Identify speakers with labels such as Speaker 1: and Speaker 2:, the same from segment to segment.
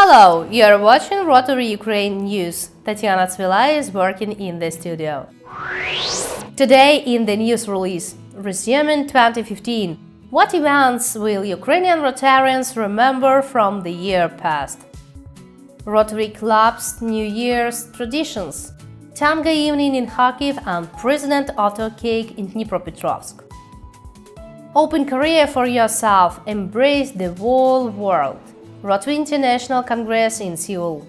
Speaker 1: Hello, you're watching Rotary Ukraine News. Tatiana Tsvila is working in the studio. Today in the news release, resuming 2015. What events will Ukrainian Rotarians remember from the year past? Rotary Clubs' New Year's traditions. Tango evening in Kharkiv and President Otto cake in Dnipropetrovsk. Open career for yourself, embrace the whole world. Rotary International Congress in Seoul.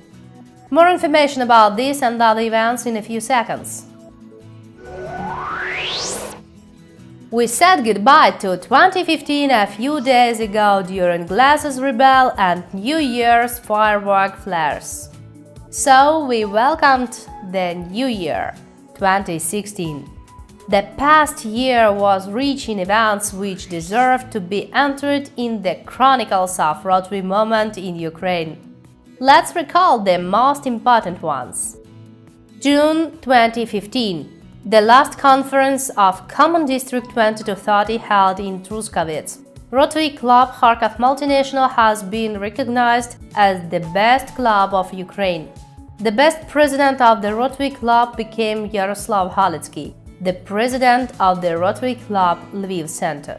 Speaker 1: More information about this and other events in a few seconds. We said goodbye to 2015 a few days ago during Glasses Rebel and New Year's firework flares. So we welcomed the new year, 2016. The past year was rich in events which deserve to be entered in the chronicles of Rotary movement in Ukraine. Let's recall the most important ones. June 2015. The last conference of Common District 20-30 held in Truskovets. Rotary Club Kharkiv Multinational has been recognized as the best club of Ukraine. The best president of the Rotary Club became Yaroslav Halitsky, the president of the Rotary Club Lviv Center.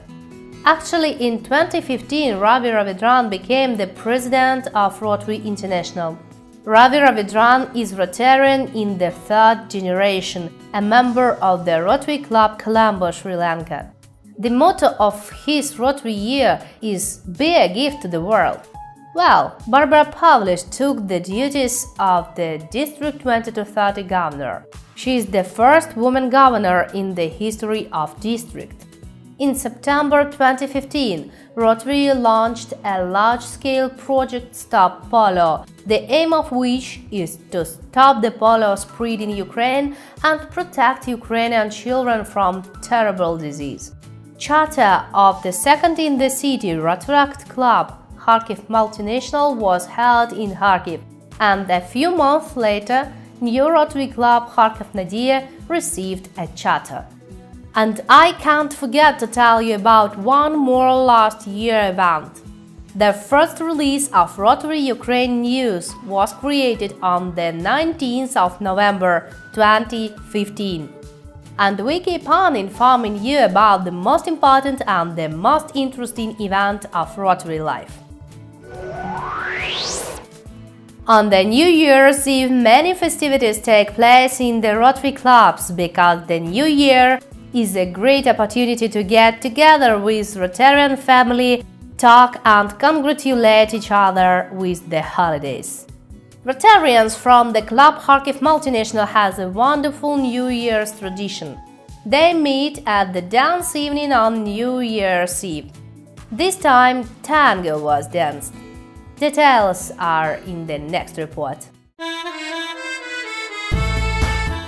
Speaker 1: Actually, in 2015, Ravi Ravidran became the president of Rotary International. Ravi Ravidran is Rotarian in the third generation, a member of the Rotary Club Colombo, Sri Lanka. The motto of his Rotary year is "Be a gift to the world." Well, Barbara Pavlish took the duties of the District 20-30 governor. She is the first woman governor in the history of district. In September 2015, Rotary launched a large-scale project Stop Polio, the aim of which is to stop the polio spread in Ukraine and protect Ukrainian children from terrible disease. Charter of the second in the city Rotary Club, Kharkiv Multinational, was held in Kharkiv, and a few months later, new Rotary Club Kharkiv Nadia received a charter. And I can't forget to tell you about one more last year event. The first release of Rotary Ukraine News was created on the 19th of November 2015. And we keep on informing you about the most important and the most interesting event of Rotary life. On the New Year's Eve, many festivities take place in the Rotary Clubs because the New Year is a great opportunity to get together with Rotarian family, talk and congratulate each other with the holidays. Rotarians from the Club Kharkiv Multinational has a wonderful New Year's tradition. They meet at the dance evening on New Year's Eve. This time, tango was danced. Details are in the next report.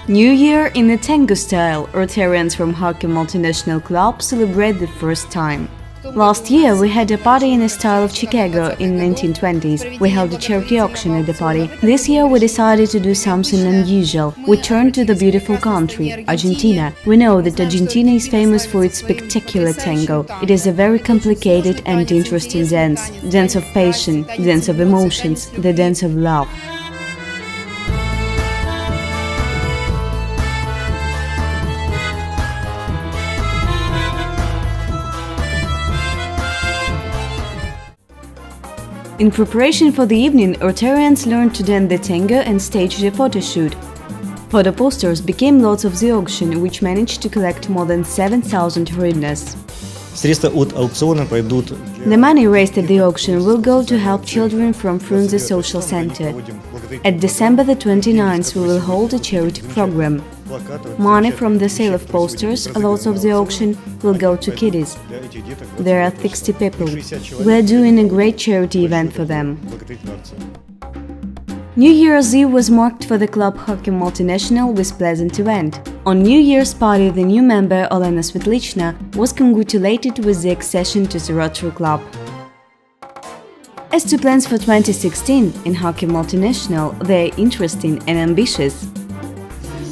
Speaker 2: New Year in the tango style, Rotarians from Kharkiv Multinational Club celebrate the first time. Last year we had a party in the style of Chicago in 1920s. We held a charity auction at the party. This year we decided to do something unusual. We turned to the beautiful country, Argentina. We know that Argentina is famous for its spectacular tango. It is a very complicated and interesting dance. Dance of passion, dance of emotions, the dance of love. In preparation for the evening, Rotarians learned to dance the tango and staged a photo shoot. Photo posters became lots of the auction, which managed to collect more than 7,000 hryvnias. The money raised at the auction will go to help children from Frunze Social Center. At December the 29th, we will hold a charity program. Money from the sale of posters, lots of the auction, will go to kiddies. There are 60 people. We are doing a great charity event for them. New Year's Eve was marked for the Club Kharkiv Multinational with pleasant event. On New Year's party, the new member Olena Svetlichna was congratulated with the accession to the Rotary Club. As to plans for 2016, in Kharkiv Multinational, they are interesting and ambitious.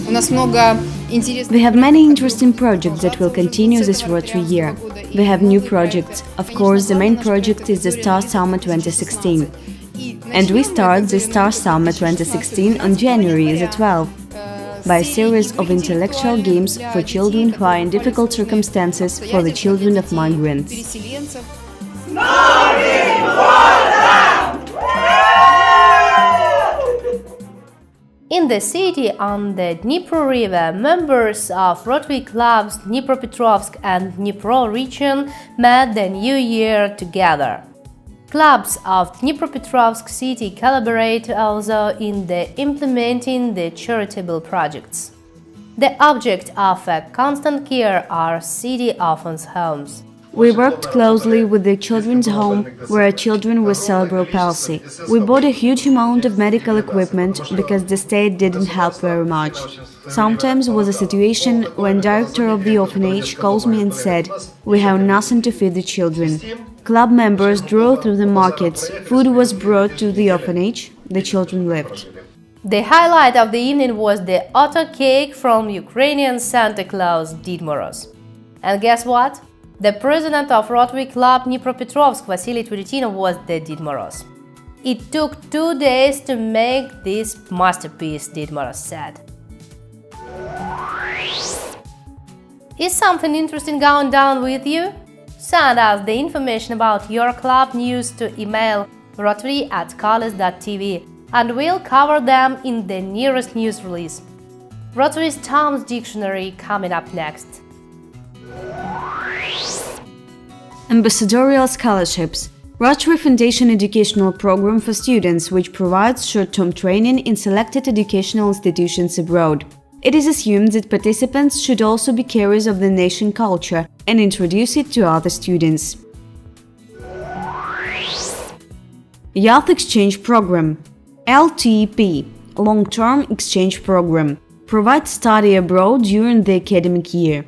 Speaker 2: We have many interesting projects that will continue this Rotary year. We have new projects. Of course, the main project is the Star Summer 2016. And we start the Star Summer 2016 on January the 12th by a series of intellectual games for children who are in difficult circumstances for the children of migrants.
Speaker 1: In the city on the Dnipro River, members of Rotary Clubs Dnipropetrovsk and Dnipro region met the New Year together. Clubs of Dnipropetrovsk city collaborate also in implementing the charitable projects. The object of a constant care are city orphans' homes.
Speaker 2: We worked closely with the children's home where children with cerebral palsy. We bought a huge amount of medical equipment because the state didn't help very much. Sometimes was a situation when director of the orphanage calls me and said, "We have nothing to feed the children." Club members drove through the markets, food was brought to the orphanage, the children lived.
Speaker 1: The highlight of the evening was the otter cake from Ukrainian Santa Claus Did Moroz. And guess what? The president of Rotary Club Dnipropetrovsk, Vasily Turitinov, was the Did Moroz. It took 2 days to make this masterpiece, Did Moroz said. Is something interesting going down with you? Send us the information about your club news to email rotary@kalis.tv and we'll cover them in the nearest news release. Rotary's Tom's Dictionary coming up next.
Speaker 2: Ambassadorial scholarships. Rotary Foundation educational program for students which provides short-term training in selected educational institutions abroad. It is assumed that participants should also be carriers of the nation culture and introduce it to other students. Youth Exchange Program LTP Long-Term Exchange Program provides study abroad during the academic year.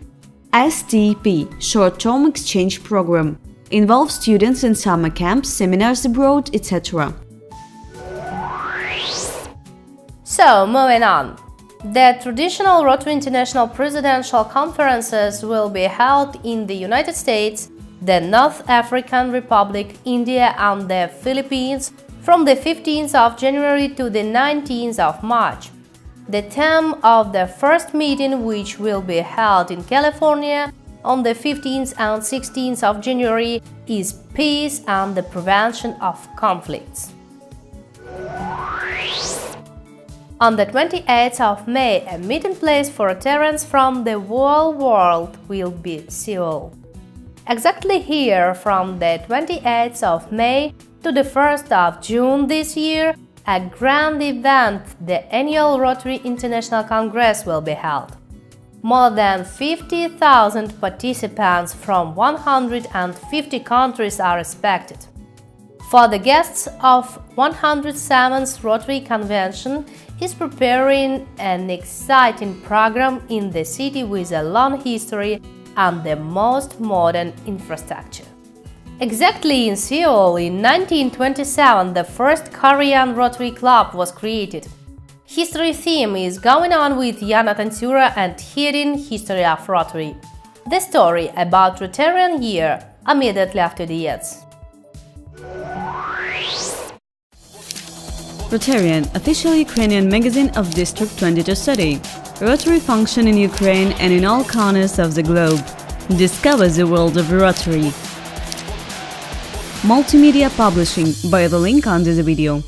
Speaker 2: STP Short-Term Exchange Program involves students in summer camps, seminars abroad, etc.
Speaker 1: So, moving on. The traditional Rotary International Presidential Conferences will be held in the United States, the North African Republic, India and the Philippines from the 15th of January to the 19th of March. The theme of the first meeting, which will be held in California on the 15th and 16th of January, is Peace and the Prevention of Conflicts. On the 28th of May, a meeting place for Rotarians from the whole world will be Seoul. Exactly here, from the 28th of May to the 1st of June this year, a grand event, the annual Rotary International Congress, will be held. More than 50,000 participants from 150 countries are expected. For the guests of 107th Rotary Convention is preparing an exciting program in the city with a long history and the most modern infrastructure. Exactly in Seoul, in 1927, the first Korean Rotary Club was created. History theme is going on with Yana Tansura and Hidden History of Rotary. The story about Rotarian year immediately after the ads.
Speaker 2: Rotarian, official Ukrainian magazine of District 22 City. Rotary function in Ukraine and in all corners of the globe. Discover the world of Rotary. Multimedia Publishing by the link under the video.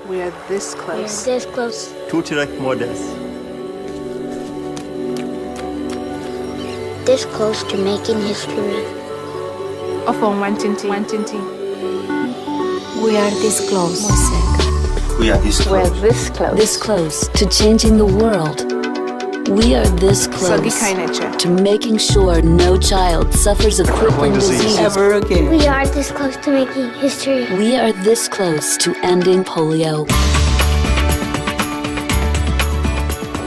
Speaker 3: We are this close.
Speaker 4: This close.
Speaker 5: Two direct models.
Speaker 4: This close to making history.
Speaker 3: Ofon Wantinti.
Speaker 6: We are this close.
Speaker 5: We are this
Speaker 3: We're
Speaker 5: close.
Speaker 3: this close.
Speaker 6: This close to changing the world.
Speaker 5: We are this close to making sure no child suffers a crippling disease ever again.
Speaker 4: We are this close to making history.
Speaker 5: We are this close to ending polio.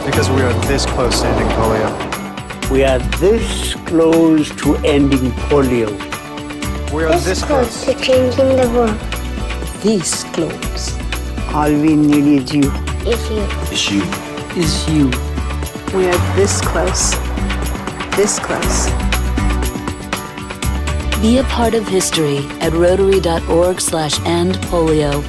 Speaker 6: Because we are this close to ending polio.
Speaker 7: We are this close to ending polio.
Speaker 6: We are this close
Speaker 4: to changing the world.
Speaker 5: This close.
Speaker 7: All we need is you.
Speaker 4: Is you.
Speaker 7: Is you. Is you.
Speaker 3: We are this close. This close.
Speaker 5: Be a part of history at rotary.org/endpolio.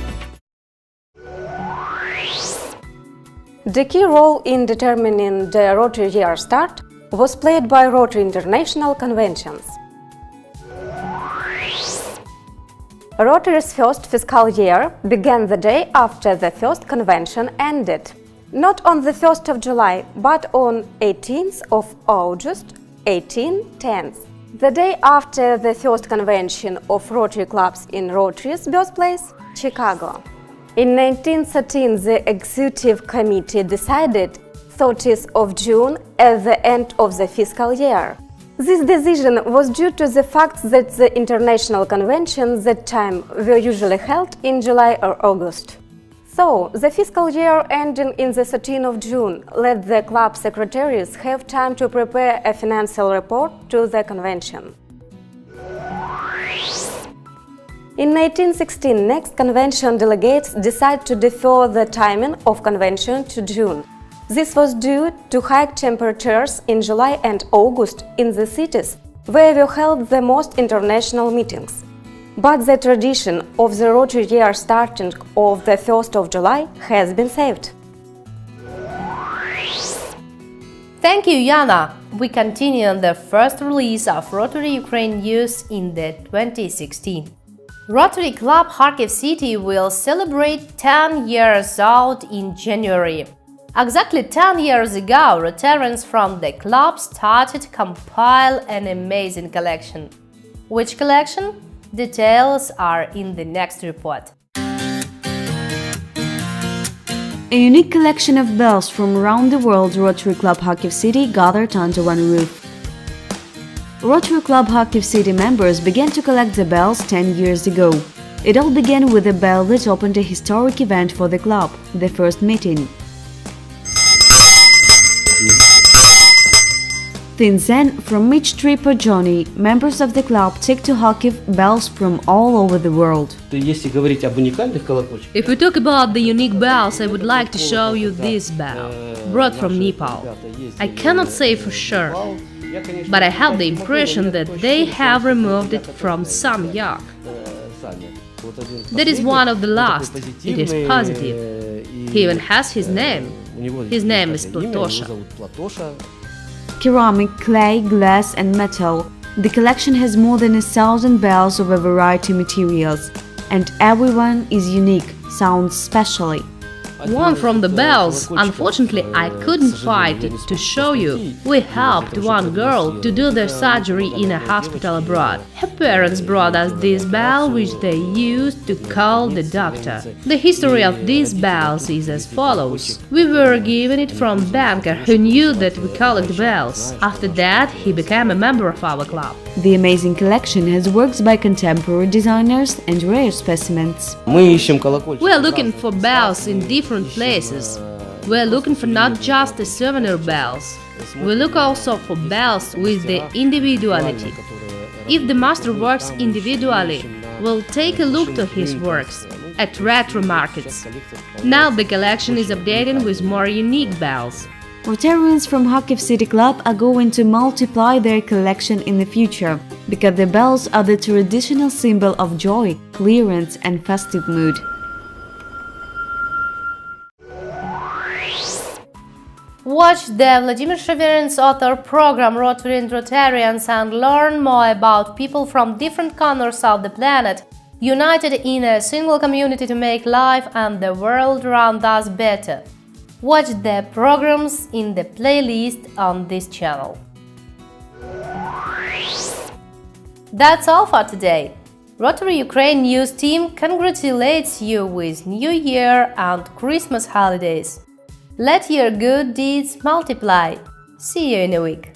Speaker 8: The key role in determining the Rotary year start was played by Rotary International conventions. Rotary's first fiscal year began the day after the first convention ended. Not on the 1st of July, but on 18th of August 1810, the day after the first convention of Rotary Clubs in Rotary's birthplace, Chicago. In 1913, the Executive Committee decided 30th of June as the end of the fiscal year. This decision was due to the fact that the international conventions that time were usually held in July or August. So, the fiscal year ending in the 13th of June let the club secretaries have time to prepare a financial report to the convention. In 1816, next convention delegates decided to defer the timing of convention to June. This was due to high temperatures in July and August in the cities where were held the most international meetings. But the tradition of the Rotary year starting of the 1st of July has been saved.
Speaker 1: Thank you, Yana. We continue on the first release of Rotary Ukraine News in the 2016. Rotary Club Kharkiv City will celebrate 10 years old in January. Exactly 10 years ago, Rotarians from the club started to compile an amazing collection. Which collection? Details are in the next report.
Speaker 2: A unique collection of bells from around the world Rotary Club Kharkiv City gathered under one roof. Rotary Club Kharkiv City members began to collect the bells 10 years ago. It all began with a bell that opened a historic event for the club, the first meeting. Since then, from each trip or journey, members of the club take to Kharkiv bells from all over the world.
Speaker 9: If we talk about the unique bells, I would like to show you this bell, brought from Nepal. I cannot say for sure, but I have the impression that they have removed it from some yak. That is one of the last. It is positive. He even has his name. His name is Platosha.
Speaker 2: Ceramic, clay, glass and metal. The collection has more than 1,000 bells of a variety of materials, and everyone is unique, sounds specially.
Speaker 9: One from the bells. Unfortunately, I couldn't find it to show you. We helped one girl to do their surgery in a hospital abroad. Her parents brought us this bell, which they used to call the doctor. The history of these bells is as follows. We were given it from a banker who knew that we collect bells. After that, he became a member of our club.
Speaker 2: The amazing collection has works by contemporary designers and rare specimens.
Speaker 9: We are looking for bells in different places. We are looking for not just the souvenir bells. We look also for bells with the individuality. If the master works individually, we'll take a look to his works at retro markets. Now the collection is updated with more unique bells.
Speaker 2: Rotarians from Kharkiv City Club are going to multiply their collection in the future, because the bells are the traditional symbol of joy, clearance and festive mood.
Speaker 1: Watch the Vladimir Sheverin's author program Rotary and Rotarians and learn more about people from different corners of the planet, united in a single community to make life and the world around us better. Watch the programs in the playlist on this channel. That's all for today. Rotary Ukraine News team congratulates you with New Year and Christmas holidays. Let your good deeds multiply. See you in a week.